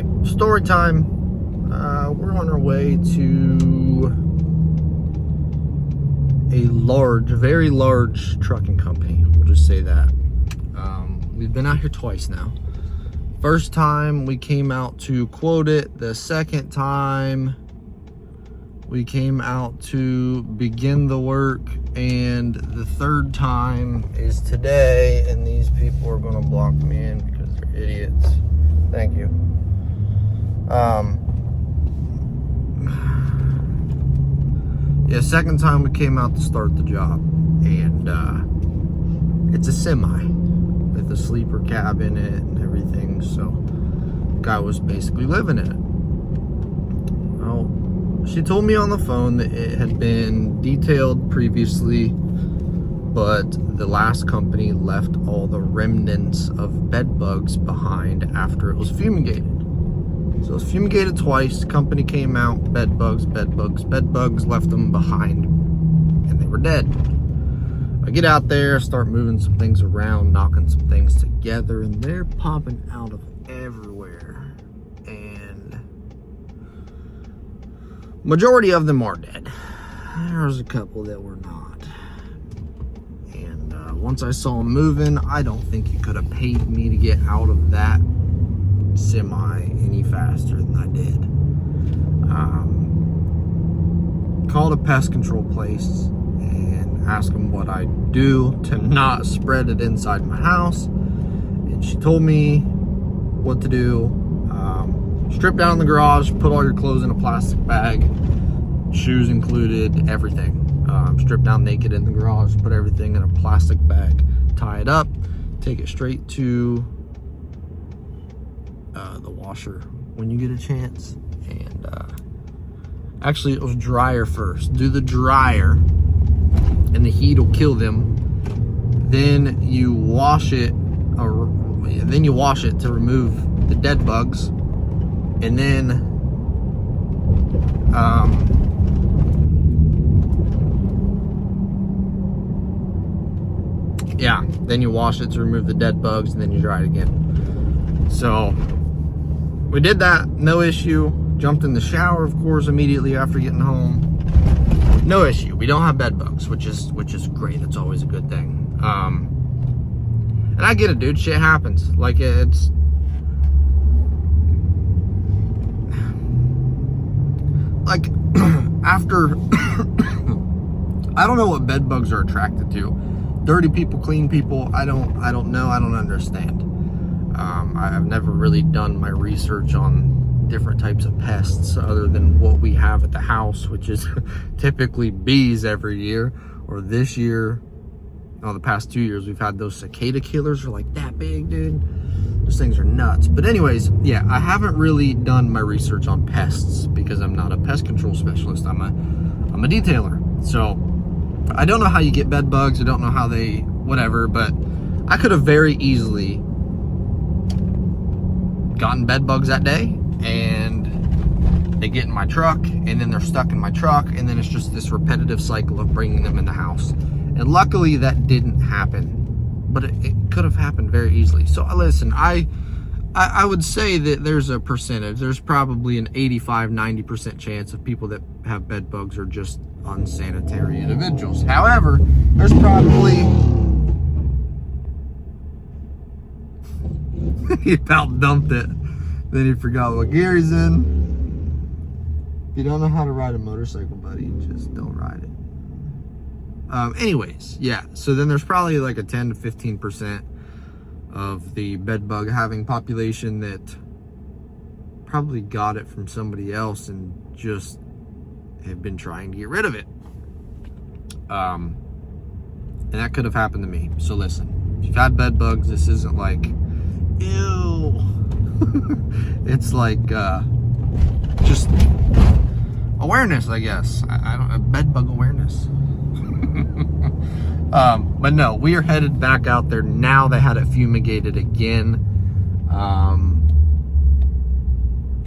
right, story time. We're on our way to a very large trucking company. We'll just say that. We've been out here twice now. First time we came out to quote it. The second time we came out to begin the work. And the third time is today. And these people are going to block me in because they're idiots. Thank you. Yeah, second time we came out to start the job. And it's a semi with a sleeper cab in it and everything. So guy was basically living in it. Well, she told me on the phone that it had been detailed previously, but the last company left all the remnants of bed bugs behind after it was fumigated. So it was fumigated twice. The company came out, bed bugs, left them behind, and they were dead. I get out there, start moving some things around, knocking some things together, and they're popping out of everywhere. And majority of them are dead. There's a couple that were not. And once I saw them moving, I don't think you could have paid me to get out of that semi any faster than I did. Called a pest control place and asked them what I do to not spread it inside my house, and she told me what to do. Strip down in the garage, put all your clothes in a plastic bag, shoes included, everything. Strip down naked in the garage, put everything in a plastic bag, tie it up, take it straight to the washer when you get a chance. And actually it was dryer first. Do the dryer and the heat will kill them. Then you wash it, to remove the dead bugs, and then then you wash it to remove the dead bugs, and then you dry it again. So we did that, no issue. Jumped in the shower, of course, immediately after getting home. No issue. We don't have bed bugs, which is great. That's always a good thing. And I get it, dude. Shit happens. Like, it's like after I don't know what bed bugs are attracted to. Dirty people, clean people. I don't know. I don't understand. I've never really done my research on different types of pests other than what we have at the house, which is typically bees every year. Or this year, the past 2 years, we've had those cicada killers are like that big, dude. Those things are nuts. But anyways, yeah, I haven't really done my research on pests because I'm not a pest control specialist. I'm a detailer. So I don't know how you get bed bugs. I don't know how they, whatever, but I could have very easily gotten bed bugs that day, and they get in my truck, and then they're stuck in my truck, and then it's just this repetitive cycle of bringing them in the house. And luckily that didn't happen, but it could have happened very easily. So listen, I would say that there's a percentage, there's probably an 85-90% chance of people that have bed bugs are just unsanitary individuals. However, there's probably he about dumped it. Then he forgot what gear he's in. If you don't know how to ride a motorcycle, buddy, just don't ride it. Anyways, yeah. So then there's probably like a 10 to 15% of the bed bug having population that probably got it from somebody else and just have been trying to get rid of it. And that could have happened to me. So listen, if you've had bed bugs, this isn't like, ew. It's like just awareness, I guess. I don't bed bug awareness. But no, we are headed back out there now. They had it fumigated again.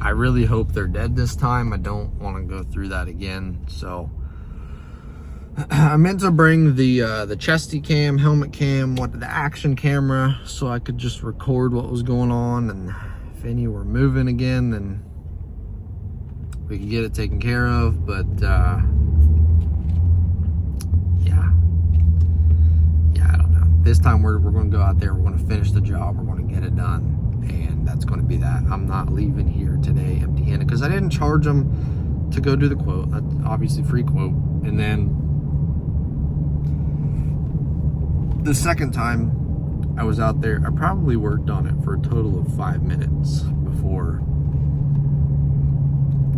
I really hope they're dead this time. I don't want to go through that again. So I meant to bring the chesty cam, helmet cam, the action camera, so I could just record what was going on and if any were moving again, then we could get it taken care of. But yeah, I don't know. This time we're going to go out there, we're going to finish the job, we're going to get it done, and that's going to be that. I'm not leaving here today empty-handed, because I didn't charge them to go do the quote. That's obviously free quote. And then the second time I was out there, I probably worked on it for a total of 5 minutes before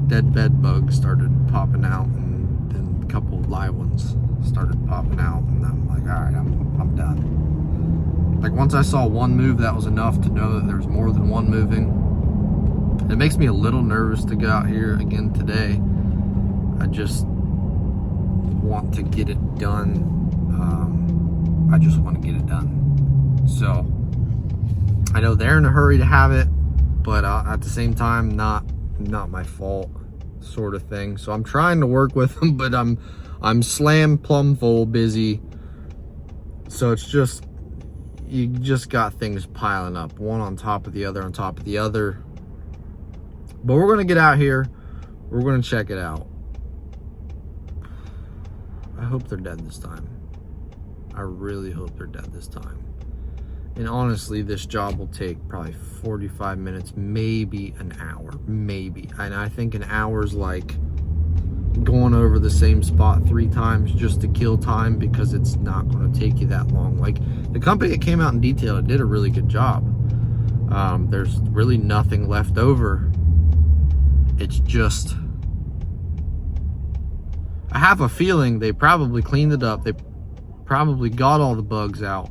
dead bed bugs started popping out, and then a couple of live ones started popping out, and I'm like, all right, I'm done. Like, once I saw one move, that was enough to know that there's more than one moving. It makes me a little nervous to go out here again today. I just want to get it done. I just want to get it done. So I know they're in a hurry to have it, but at the same time, not my fault, sort of thing. So I'm trying to work with them, but I'm slam plumb full busy. So it's just, you just got things piling up, one on top of the other on top of the other. But we're gonna get out here, we're gonna check it out. I hope they're dead this time. I really hope they're dead this time. And honestly, this job will take probably 45 minutes, maybe an hour, maybe. And I think an hour's like going over the same spot 3 times just to kill time, because it's not going to take you that long. Like, the company that came out and detailed it did a really good job. There's really nothing left over. It's just, I have a feeling they probably cleaned it up. They probably got all the bugs out,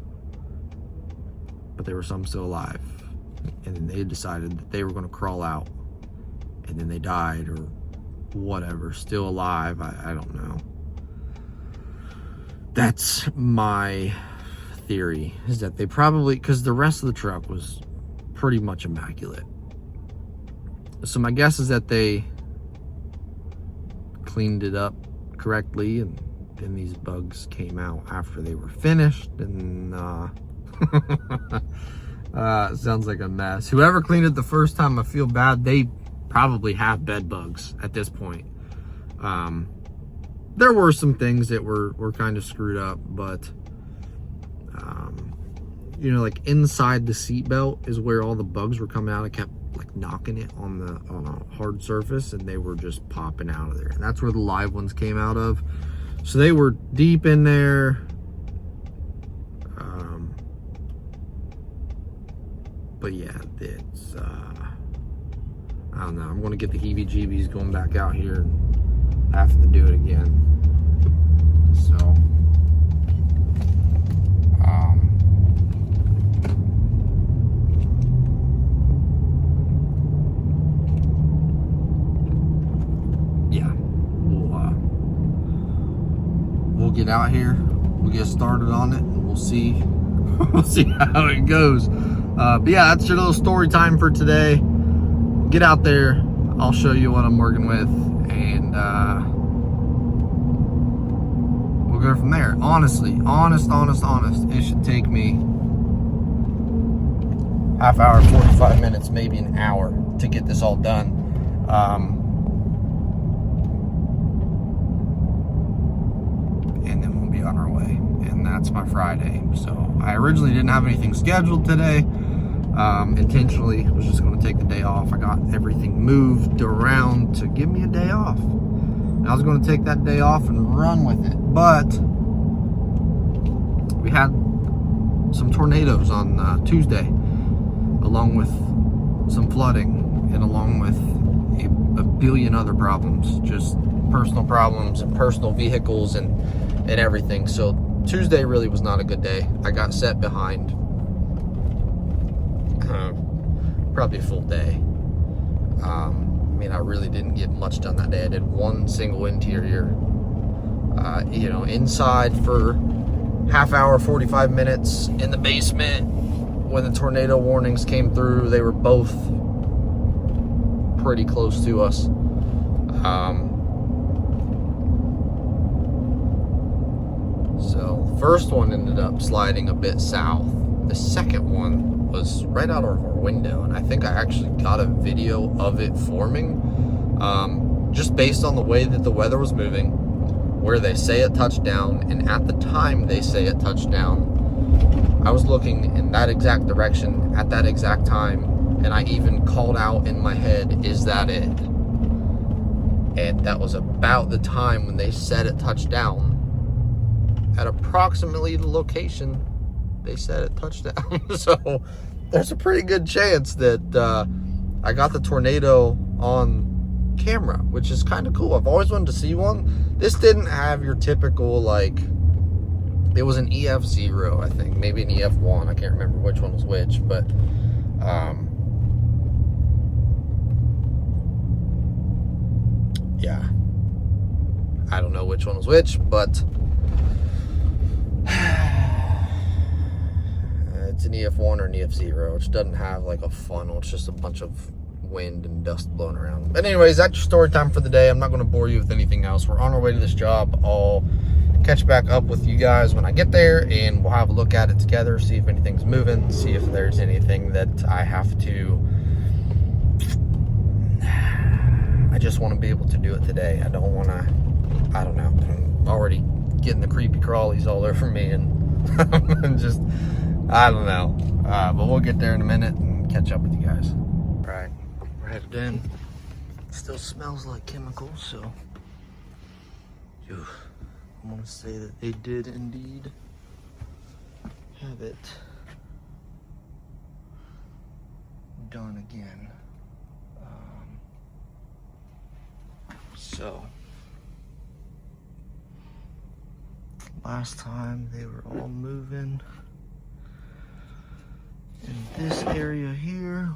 but there were some still alive, and then they decided that they were going to crawl out, and then they died or whatever, still alive. I don't know. That's my theory, is that they probably, because the rest of the truck was pretty much immaculate. So my guess is that they cleaned it up correctly, and then these bugs came out after they were finished, and sounds like a mess. Whoever cleaned it the first time, I feel bad. They probably have bed bugs at this point. There were some things that were kind of screwed up, but you know, like inside the seat belt is where all the bugs were coming out. I kept like knocking it on a hard surface, and they were just popping out of there. And that's where the live ones came out of. So they were deep in there. But yeah, it's I don't know. I'm gonna get the heebie-jeebies going back out here and having to do it again. So yeah, we'll get out here, we'll get started on it, and we'll see how it goes. But yeah, that's your little story time for today. Get out there, I'll show you what I'm working with, and we'll go from there. Honestly, honest, it should take me half hour, 45 minutes, maybe an hour to get this all done. And then we'll be on our way. And that's my Friday. So I originally didn't have anything scheduled today. Intentionally was just going to take the day off. I got everything moved around to give me a day off. And I was going to take that day off and run with it. But we had some tornadoes on Tuesday, along with some flooding, and along with a billion other problems, just personal problems and personal vehicles and everything. So Tuesday really was not a good day. I got set behind probably a full day. I mean, I really didn't get much done that day. I did one single interior, you know, inside for half hour, 45 minutes. In the basement, when the tornado warnings came through, they were both pretty close to us. So the first one ended up sliding a bit south. The second one was right out of our window, and I think I actually got a video of it forming, just based on the way that the weather was moving, where they say it touched down, and at the time they say it touched down, I was looking in that exact direction at that exact time, and I even called out in my head, "Is that it?" And that was about the time when they said it touched down at approximately the location they said it touched down. So there's a pretty good chance that I got the tornado on camera, which is kind of cool. I've always wanted to see one. This didn't have your typical, like, it was an EF0, I think, maybe an EF1. I can't remember which one was which, but yeah, I don't know which one was which, but it's an EF1 or an EF0, which doesn't have like a funnel. It's just a bunch of wind and dust blowing around. But anyways, that's your story time for the day. I'm not going to bore you with anything else. We're on our way to this job. I'll catch back up with you guys when I get there, and we'll have a look at it together, see if anything's moving, see if there's anything that I have to, I just want to be able to do it today. I don't want to, I don't know, I'm already getting the creepy crawlies all over me, and just, I don't know. But we'll get there in a minute and catch up with you guys. All right, we're headed in. It still smells like chemicals, so phew. I want to say that they did indeed have it done again. So last time they were all moving in this area here.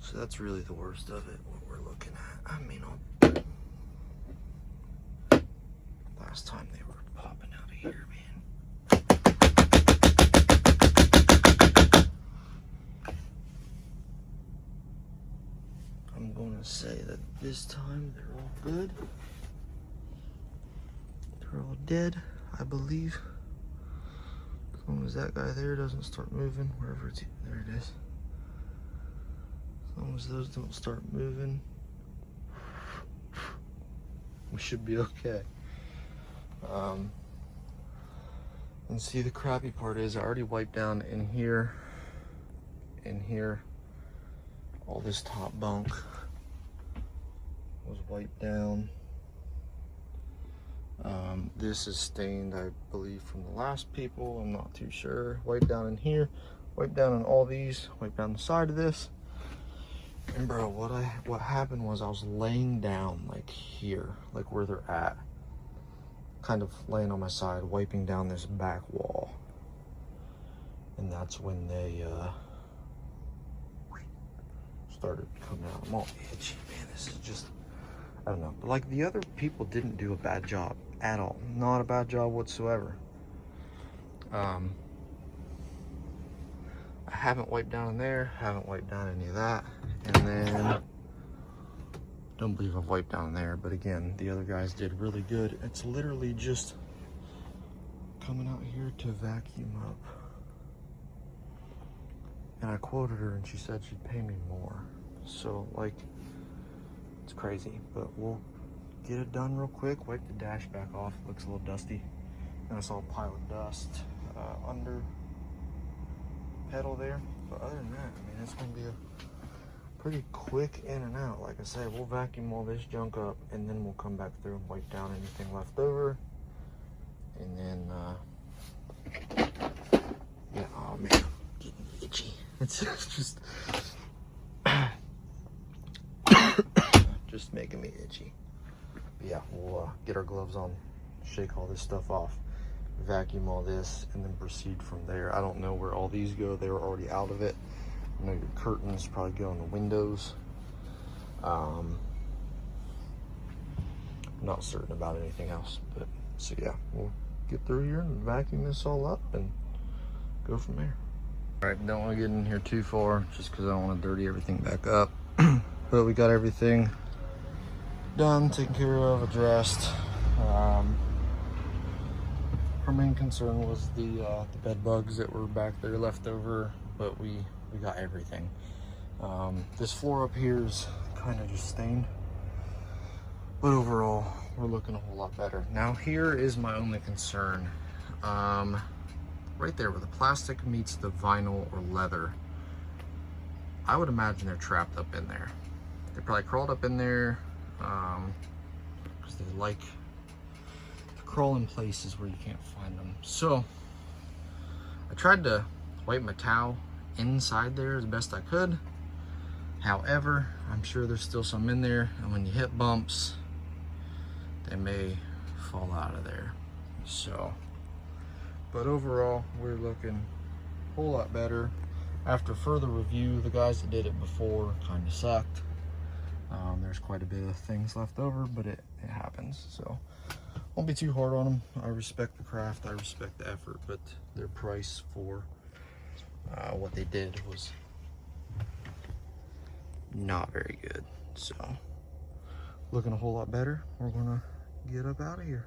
So that's really the worst of it, what we're looking at. I mean, last time they were popping out of here, man. I'm going to say that this time they're all good. They're all dead, I believe. As long as that guy there doesn't start moving, wherever it's, there it is. As long as those don't start moving, we should be okay. And see, the crappy part is I already wiped down in here, all this top bunk was wiped down. This is stained, I believe, from the last people. I'm not too sure. Wiped down in here, wiped down on all these, wiped down the side of this. And bro, what happened was I was laying down like here, like where they're at, kind of laying on my side, wiping down this back wall. And that's when they started coming out. I'm all itchy, man. This is just, I don't know. But like, the other people didn't do a bad job at all. Not a bad job whatsoever. I haven't wiped down in there, haven't wiped down any of that. And then, don't believe I've wiped down there, but again, the other guys did really good. It's literally just coming out here to vacuum up. And I quoted her and she said she'd pay me more. So like, it's crazy, but we'll get it done real quick. Wipe the dash back off, looks a little dusty. And I saw a pile of dust under pedal there. But other than that, I mean, it's gonna be a pretty quick in and out. Like I said, we'll vacuum all this junk up and then we'll come back through and wipe down anything left over. And then, yeah, oh man, I'm getting itchy. It's just, just making me itchy. But yeah, we'll get our gloves on, shake all this stuff off, vacuum all this, and then proceed from there. I don't know where all these go. They were already out of it. I know your curtains probably go on the windows. I'm not certain about anything else, but so yeah, we'll get through here and vacuum this all up and go from there. All right, don't want to get in here too far just because I don't want to dirty everything back up. But we got everything done, taken care of, addressed. Our main concern was the bed bugs that were back there left over, but we got everything. This floor up here is kind of just stained, but overall we're looking a whole lot better. Now here is my only concern. Right there where the plastic meets the vinyl or leather, I would imagine they're trapped up in there. They probably crawled up in there because they like to crawl in places where you can't find them. So I tried to wipe my towel inside there as best I could. However, I'm sure there's still some in there, and when you hit bumps, they may fall out of there. So, but overall, we're looking a whole lot better. After further review, the guys that did it before kind of sucked. There's quite a bit of things left over, but it happens. So, won't be too hard on them. I respect the craft, I respect the effort, but their price for what they did was not very good. So, looking a whole lot better. We're gonna get up out of here.